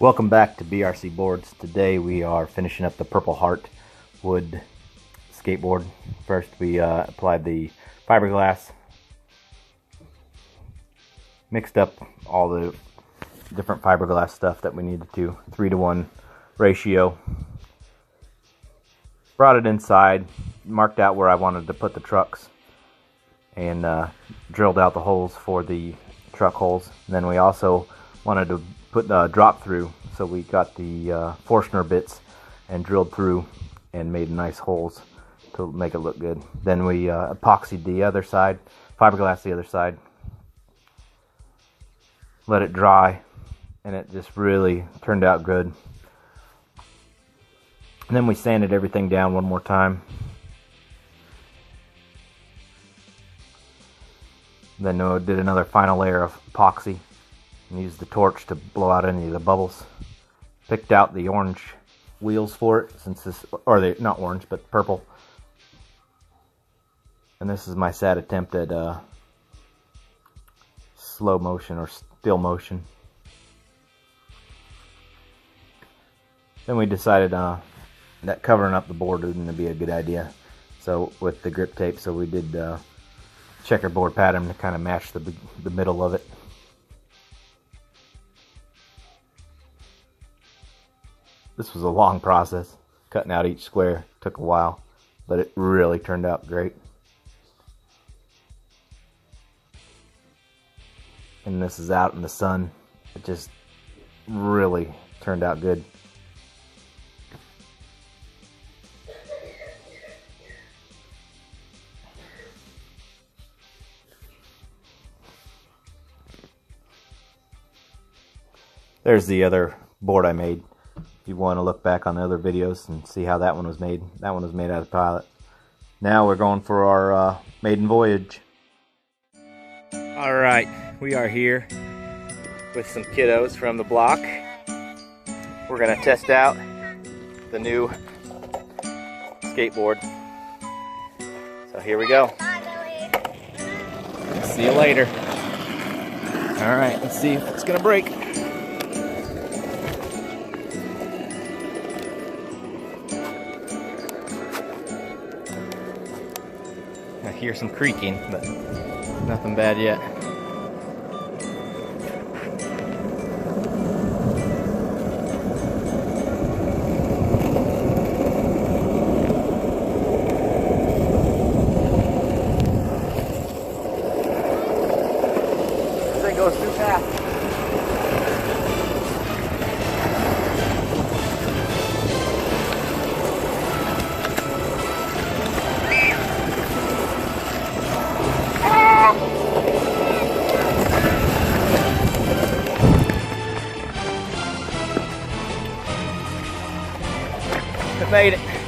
Welcome back to BRC Boards. Today we are finishing up the purpleheartwood skateboard. First we applied the fiberglass, mixed up all the different fiberglass stuff that we needed to, 3-to-1 ratio. Brought it inside, marked out where I wanted to put the trucks, and drilled out the holes for the truck holes. And then we also wanted to put the drop through, so we got the Forstner bits and drilled through and made nice holes to make it look good. Then we epoxied the other side, fiberglass the other side, let it dry, and it just really turned out good. And then we sanded everything down one more time. Then did another final layer of epoxy and used the torch to blow out any of the bubbles. Picked out the orange wheels for it, since this, or they not orange but purple. And this is my sad attempt at slow motion or still motion. Then we decided that covering up the board wouldn't be a good idea, so with the grip tape, so we did checkerboard pattern to kind of match the middle of it. This was a long process. Cutting out each square took a while, but it really turned out great. And this is out in the sun. It just really turned out good. There's the other board I made. If you want to look back on the other videos and see how that one was made. That one was made out of Pilot. Now we're going for our Maiden Voyage. Alright, we are here with some kiddos from the block. We're going to test out the new skateboard. So here we go. See you later. Alright, let's see if it's going to break. I hear some creaking, but nothing bad yet. This thing goes too fast. Made it.